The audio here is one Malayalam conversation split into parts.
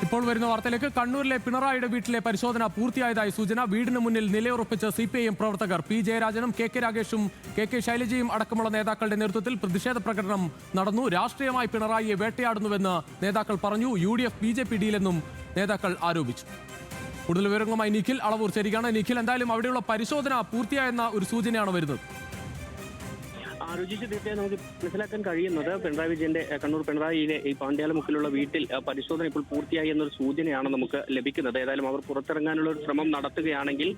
ഇപ്പോൾ വരുന്ന വാർത്തയിലേക്ക്. കണ്ണൂരിലെ പിണറായിയുടെ വീട്ടിലെ പരിശോധന പൂർത്തിയായതായി സൂചന. വീടിന് മുന്നിൽ നിലയുറപ്പിച്ച് CPIM പ്രവർത്തകർ. പി ജയരാജനും KK രാഗേഷും KK ശൈലജയും അടക്കമുള്ള നേതാക്കളുടെ നേതൃത്വത്തിൽ പ്രതിഷേധ പ്രകടനം നടന്നു. രാഷ്ട്രീയമായി പിണറായിയെ വേട്ടയാടുന്നുവെന്ന് നേതാക്കൾ പറഞ്ഞു. UDF BJP ഡീലെന്നും നേതാക്കൾ ആരോപിച്ചു. കൂടുതൽ വിവരങ്ങളുമായി നിഖിൽ അളവൂർ ചേരുകയാണ്. നിഖിൽ, എന്തായാലും അവിടെയുള്ള പരിശോധന പൂർത്തിയായെന്ന ഒരു സൂചനയാണ് വരുന്നത്. ആലോചിച്ച് തീർച്ചയായും നമുക്ക് മനസ്സിലാക്കാൻ കഴിയുന്നത് പിണറായി വിജയന്റെ കണ്ണൂർ പിണറായിയിലെ ഈ പാണ്ഡ്യാലമുക്കിലുള്ള വീട്ടിൽ പരിശോധന ഇപ്പോൾ പൂർത്തിയായി എന്നൊരു സൂചനയാണ് നമുക്ക് ലഭിക്കുന്നത്. ഏതായാലും അവർ പുറത്തിറങ്ങാനുള്ള ഒരു ശ്രമം നടത്തുകയാണെങ്കിൽ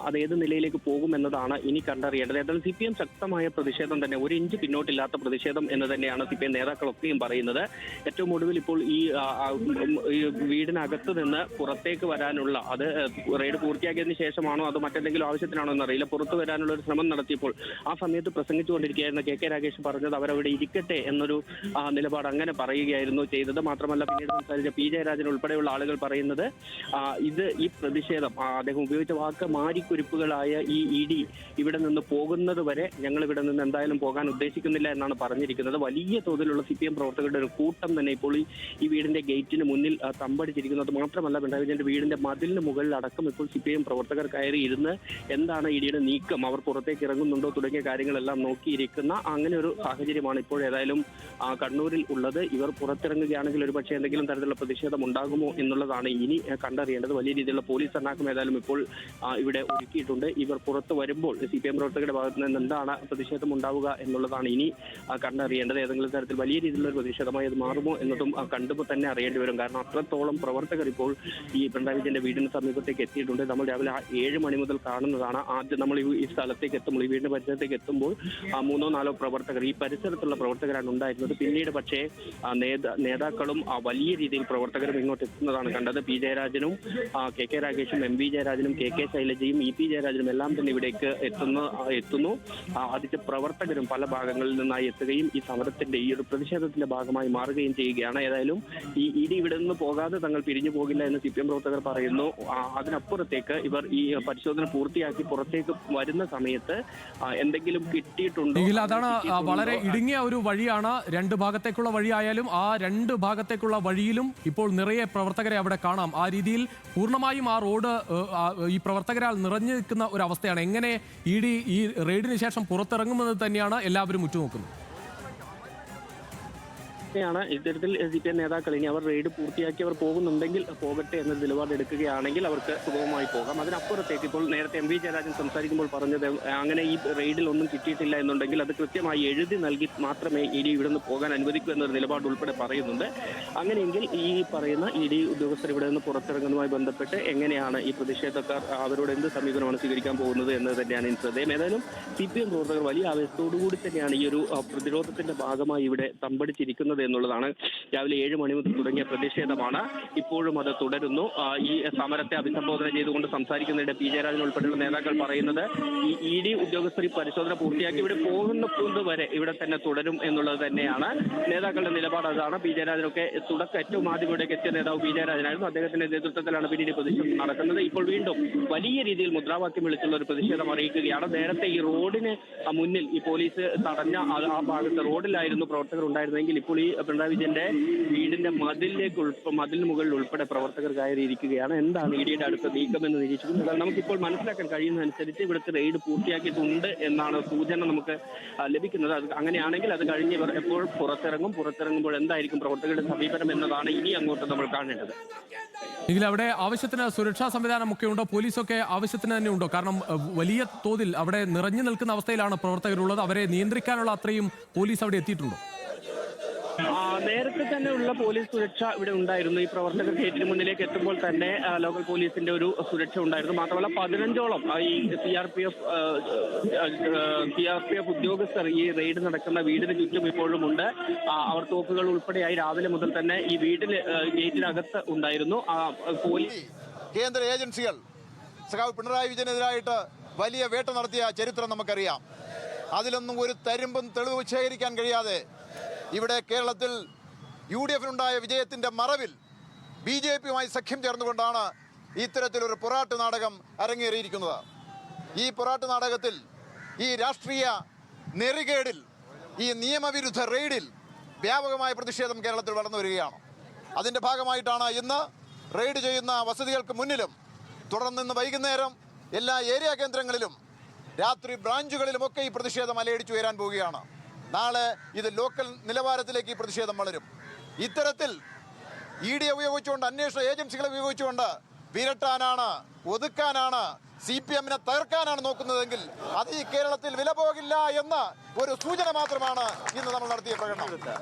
അത് ഏത് നിലയിലേക്ക് പോകുമെന്നതാണ് ഇനി കണ്ടറിയേണ്ടത്. ഏതായാലും CPM ശക്തമായ പ്രതിഷേധം തന്നെ, ഒരു ഇഞ്ച് പിന്നോട്ടില്ലാത്ത പ്രതിഷേധം എന്ന് തന്നെയാണ് CPM നേതാക്കളൊക്കെയും പറയുന്നത്. ഏറ്റവും ഒടുവിൽ ഇപ്പോൾ ഈ വീടിനകത്ത് നിന്ന് പുറത്തേക്ക് വരാനുള്ള, അത് റെയ്ഡ് പൂർത്തിയാക്കിയതിനു ശേഷമാണോ അതോ മറ്റെന്തെങ്കിലും ആവശ്യത്തിനാണോ എന്നറിയില്ല, പുറത്തു വരാനുള്ള ഒരു ശ്രമം നടത്തിയപ്പോൾ ആ സമയത്ത് പ്രസംഗിച്ചുകൊണ്ടിരിക്കുക KK രാഗേഷ് പറഞ്ഞത് അവരവിടെ ഇരിക്കട്ടെ എന്നൊരു നിലപാട് അങ്ങനെ പറയുകയായിരുന്നു ചെയ്തത്. മാത്രമല്ല പിന്നീട് സംസാരിച്ച പി ജയരാജൻ ഉൾപ്പെടെയുള്ള ആളുകൾ പറയുന്നത് ഈ പ്രതിഷേധം, അദ്ദേഹം ഉപയോഗിച്ച വാക്ക് മാരിക്കുരിപ്പുകളായ ഈ ED ഇവിടെ നിന്ന് പോകുന്നത് വരെ ഞങ്ങൾ ഇവിടെ നിന്ന് എന്തായാലും പോകാൻ ഉദ്ദേശിക്കുന്നില്ല എന്നാണ് പറഞ്ഞിരിക്കുന്നത്. വലിയ തോതിലുള്ള CPM പ്രവർത്തകരുടെ ഒരു കൂട്ടം തന്നെ ഇപ്പോൾ ഈ വീടിന്റെ ഗേറ്റിന് മുന്നിൽ തമ്പടിച്ചിരിക്കുന്നത്. മാത്രമല്ല പിണറായി വിജയന്റെ വീടിന്റെ മതിലിന് മുകളിൽ അടക്കം ഇപ്പോൾ CPM പ്രവർത്തകർ കയറി ഇരുന്ന് എന്താണ് EDയുടെ നീക്കം, അവർ പുറത്തേക്ക് ഇറങ്ങുന്നുണ്ടോ തുടങ്ങിയ കാര്യങ്ങളെല്ലാം നോക്കിയിരിക്കുന്ന അങ്ങനെ ഒരു സാഹചര്യമാണ് ഇപ്പോൾ ഏതായാലും കണ്ണൂരിൽ ഉള്ളത്. ഇവർ പുറത്തിറങ്ങുകയാണെങ്കിൽ ഒരു പക്ഷേ എന്തെങ്കിലും തരത്തിലുള്ള പ്രതിഷേധം ഉണ്ടാകുമോ എന്നുള്ളതാണ് ഇനി കണ്ടറിയേണ്ടത്. വലിയ രീതിയിലുള്ള പോലീസ് സന്നാഹം ഏതായാലും ഇപ്പോൾ ഇവിടെ ഒരുക്കിയിട്ടുണ്ട്. ഇവർ പുറത്ത് വരുമ്പോൾ CPM പ്രവർത്തകരുടെ ഭാഗത്ത് നിന്ന് എന്താണ് പ്രതിഷേധം ഉണ്ടാവുക എന്നുള്ളതാണ് ഇനി കണ്ടറിയേണ്ടത്. ഏതെങ്കിലും തരത്തിൽ വലിയ രീതിയിലുള്ള ഒരു പ്രതിഷേധമായി അത് മാറുമോ എന്നതും കണ്ടുമ്പോൾ തന്നെ അറിയേണ്ടി വരും. കാരണം അത്രത്തോളം പ്രവർത്തകർ ഇപ്പോൾ ഈ പിണറായി വിജയന്റെ വീടിന് സമീപത്തേക്ക് എത്തിയിട്ടുണ്ട്. നമ്മൾ രാവിലെ 7 മണി മുതൽ കാണുന്നതാണ്. ആദ്യം നമ്മൾ ഈ സ്ഥലത്തേക്ക് എത്തുമ്പോൾ, ഈ വീടിന്റെ പരിസരത്തേക്ക് എത്തുമ്പോൾ 3-4 പ്രവർത്തകർ, ഈ പരിസരത്തുള്ള പ്രവർത്തകരാണ് ഉണ്ടായിരുന്നത്. പിന്നീട് പക്ഷേ നേതാക്കളും വലിയ രീതിയിൽ പ്രവർത്തകരും ഇങ്ങോട്ട് എത്തുന്നതാണ് കണ്ടത്. പി ജയരാജനും KK രാഗേഷും MV ജയരാജനും KK ശൈലജയും EP ജയരാജനും എല്ലാം തന്നെ ഇവിടേക്ക് എത്തുന്നു. അതിന്റെ പ്രവർത്തകരും പല ഭാഗങ്ങളിൽ നിന്നായി എത്തുകയും ഈ സമരത്തിന്റെ, ഈ ഒരു പ്രതിഷേധത്തിന്റെ ഭാഗമായി മാറുകയും ചെയ്യുകയാണ്. ഏതായാലും ഈ ED ഇവിടെ നിന്ന് പോകാതെ തങ്ങൾ പിരിഞ്ഞു പോകില്ല എന്ന് CPM പ്രവർത്തകർ പറയുന്നു. അതിനപ്പുറത്തേക്ക് ഇവർ ഈ പരിശോധന പൂർത്തിയാക്കി പുറത്തേക്ക് വരുന്ന സമയത്ത് എന്തെങ്കിലും കിട്ടിയിട്ടുണ്ടോ? അതാണ് വളരെ ഇടുങ്ങിയ ഒരു വഴിയാണ്. 2 ഭാഗത്തേക്കുള്ള വഴിയായാലും ആ 2 ഭാഗത്തേക്കുള്ള വഴിയിലും ഇപ്പോൾ നിറയെ പ്രവർത്തകരെ അവിടെ കാണാം. ആ രീതിയിൽ പൂർണ്ണമായും ആ റോഡ് ഈ പ്രവർത്തകരാൽ നിറഞ്ഞു നിൽക്കുന്ന ഒരു അവസ്ഥയാണ്. എങ്ങനെ ED ഈ റെയ്ഡിന് ശേഷം പുറത്തിറങ്ങുമെന്ന് തന്നെയാണ് എല്ലാവരും ഉറ്റുനോക്കുന്നത്. ാണ് ഇത്തരത്തിൽ CPM നേതാക്കൾ ഇനി അവർ റെയ്ഡ് പൂർത്തിയാക്കി അവർ പോകുന്നുണ്ടെങ്കിൽ പോകട്ടെ എന്ന നിലപാടെടുക്കുകയാണെങ്കിൽ അവർക്ക് സുഗമമായി പോകാം. അതിനപ്പുറത്തേക്ക് ഇപ്പോൾ നേരത്തെ MV ജയരാജൻ സംസാരിക്കുമ്പോൾ പറഞ്ഞത് അങ്ങനെ ഈ റെയ്ഡിൽ ഒന്നും കിട്ടിയിട്ടില്ല എന്നുണ്ടെങ്കിൽ അത് കൃത്യമായി എഴുതി നൽകി മാത്രമേ ED ഇവിടെ നിന്ന് പോകാൻ അനുവദിക്കൂ എന്നൊരു നിലപാട് ഉൾപ്പെടെ പറയുന്നുണ്ട്. അങ്ങനെയെങ്കിൽ ഈ പറയുന്ന ED ഉദ്യോഗസ്ഥർ ഇവിടെ നിന്ന് പുറത്തിറങ്ങുന്നതുമായി ബന്ധപ്പെട്ട് എങ്ങനെയാണ് ഈ പ്രതിഷേധക്കാർ, അവരോട് എന്ത് സമീപനമാണ് സ്വീകരിക്കാൻ പോകുന്നത് എന്നത് തന്നെയാണ് ഇനി ശ്രദ്ധേയം. ഏതായാലും CPM പ്രവർത്തകർ വലിയ ആവേശത്തോടുകൂടി തന്നെയാണ് ഈ ഒരു പ്രതിരോധത്തിന്റെ ഭാഗമായി ഇവിടെ തമ്പടിച്ചിരിക്കുന്നത് എന്നുള്ളതാണ്. രാവിലെ 7 മണി മുതൽ തുടങ്ങിയ പ്രതിഷേധമാണ്, ഇപ്പോഴും അത് തുടരുന്നു. ഈ സമരത്തെ അഭിസംബോധന ചെയ്തുകൊണ്ട് സംസാരിക്കുന്നതിന്റെ പി ജയരാജൻ ഉൾപ്പെടെയുള്ള നേതാക്കൾ പറയുന്നത് ഈ ED ഉദ്യോഗസ്ഥർ ഈ പരിശോധന പൂർത്തിയാക്കി ഇവിടെ പോകുന്നത് വരെ ഇവിടെ തന്നെ തുടരും എന്നുള്ളത് തന്നെയാണ് നേതാക്കളുടെ നിലപാട്. അതാണ് പി ജയരാജനൊക്കെ ഏറ്റവും ആദ്യം ഇവിടേക്ക് എത്തിയ നേതാവ് പി ജയരാജനായിരുന്നു. അദ്ദേഹത്തിന്റെ നേതൃത്വത്തിലാണ് പിന്നീട് പ്രതിഷേധം നടക്കുന്നത്. ഇപ്പോൾ വീണ്ടും വലിയ രീതിയിൽ മുദ്രാവാക്യം വിളിച്ചുള്ള ഒരു പ്രതിഷേധം അറിയിക്കുകയാണ്. നേരത്തെ ഈ റോഡിന് മുന്നിൽ ഈ പോലീസ് തടഞ്ഞ ആ ഭാഗത്ത് റോഡിലായിരുന്നു പ്രവർത്തകർ ഉണ്ടായിരുന്നെങ്കിൽ ഇപ്പോൾ ഈ പിണറായി വിജയന്റെ വീടിന്റെ മതിലിന് മുകളിൽ ഉൾപ്പെടെ പ്രവർത്തകർ കയറിയിരിക്കുകയാണ്. എന്താണ് EDയുടെ അടുത്ത നീക്കമെന്ന് നിരീക്ഷിക്കുന്നത്. നമുക്കിപ്പോൾ മനസ്സിലാക്കാൻ കഴിയുന്നതനുസരിച്ച് ഇവിടുത്തെ റെയ്ഡ് പൂർത്തിയാക്കിയിട്ടുണ്ട് എന്നാണ് സൂചന നമുക്ക് ലഭിക്കുന്നത്. അത് അങ്ങനെയാണെങ്കിൽ അത് കഴിഞ്ഞവർ എപ്പോൾ പുറത്തിറങ്ങുമ്പോൾ എന്തായിരിക്കും പ്രവർത്തകരുടെ സമീപനം എന്നതാണ് ഇനി അങ്ങോട്ട് നമ്മൾ കാണേണ്ടത്. അവിടെ ആവശ്യത്തിന് സുരക്ഷാ സംവിധാനം ഒക്കെ ഉണ്ടോ? പോലീസൊക്കെ ആവശ്യത്തിന് തന്നെ ഉണ്ടോ? കാരണം വലിയ തോതിൽ അവിടെ നിറഞ്ഞു നിൽക്കുന്ന അവസ്ഥയിലാണ് പ്രവർത്തകരുള്ളത്. അവരെ നിയന്ത്രിക്കാനുള്ള അത്രയും പോലീസ് അവിടെ എത്തിയിട്ടുണ്ടോ? നേരത്തെ തന്നെ ഉള്ള പോലീസ് സുരക്ഷ ഇവിടെ ഉണ്ടായിരുന്നു. ഈ പ്രവർത്തകർ ഗേറ്റിന് മുന്നിലേക്ക് എത്തുമ്പോൾ തന്നെ ലോക്കൽ പോലീസിന്റെ ഒരു സുരക്ഷ ഉണ്ടായിരുന്നു. മാത്രമല്ല 15ഓളം ഈ CRPF ഉദ്യോഗസ്ഥർ ഈ റെയ്ഡ് നടക്കുന്ന വീടിന് ചുറ്റും ഇപ്പോഴും ഉണ്ട്. അവർ തോക്കുകൾ ഉൾപ്പെടെയായി രാവിലെ മുതൽ തന്നെ ഈ ഗേറ്റിനകത്ത് ഉണ്ടായിരുന്നു. പോലീസ് കേന്ദ്ര ഏജൻസികൾ സഖാവ് പിണറായി വിജയനെതിരായിട്ട് വലിയ വേട്ട നടത്തിയ ചരിത്രം നമുക്കറിയാം. അതിലൊന്നും ഒരു തരിമ്പും തെളിവ് ശേഖരിക്കാൻ കഴിയാതെ ഇവിടെ കേരളത്തിൽ UDFിനുണ്ടായ വിജയത്തിൻ്റെ മറവിൽ BJPയുമായി സഖ്യം ചേർന്നുകൊണ്ടാണ് ഇത്തരത്തിലൊരു പൊറാട്ട് നാടകം അരങ്ങേറിയിരിക്കുന്നത്. ഈ പൊറാട്ട് നാടകത്തിൽ, ഈ രാഷ്ട്രീയ നെറികേടിൽ, ഈ നിയമവിരുദ്ധ റെയ്ഡിൽ വ്യാപകമായ പ്രതിഷേധം കേരളത്തിൽ വളർന്നു വരികയാണ്. അതിൻ്റെ ഭാഗമായിട്ടാണ് ഇന്ന് റെയ്ഡ് ചെയ്യുന്ന വസതികൾക്ക് മുന്നിലും തുടർന്ന് ഇന്ന് വൈകുന്നേരം എല്ലാ ഏരിയ കേന്ദ്രങ്ങളിലും രാത്രി ബ്രാഞ്ചുകളിലുമൊക്കെ ഈ പ്രതിഷേധം അലയടിച്ചു ഉയരാൻ പോവുകയാണ്. നാളെ ഇത് ലോക്കൽ നിലവാരത്തിലേക്ക് ഈ പ്രതിഷേധം വളരും. ഇത്തരത്തിൽ ED ഉപയോഗിച്ചുകൊണ്ട്, അന്വേഷണ ഏജൻസികളെ ഉപയോഗിച്ചുകൊണ്ട് വിരട്ടാനാണ്, ഒതുക്കാനാണ്, CPM-നെ തകർക്കാനാണ് നോക്കുന്നതെങ്കിൽ അത് ഈ കേരളത്തിൽ വില പോകില്ല എന്ന ഒരു സൂചന മാത്രമാണ് ഇന്ന് നമ്മൾ നടത്തിയ പ്രകടനം.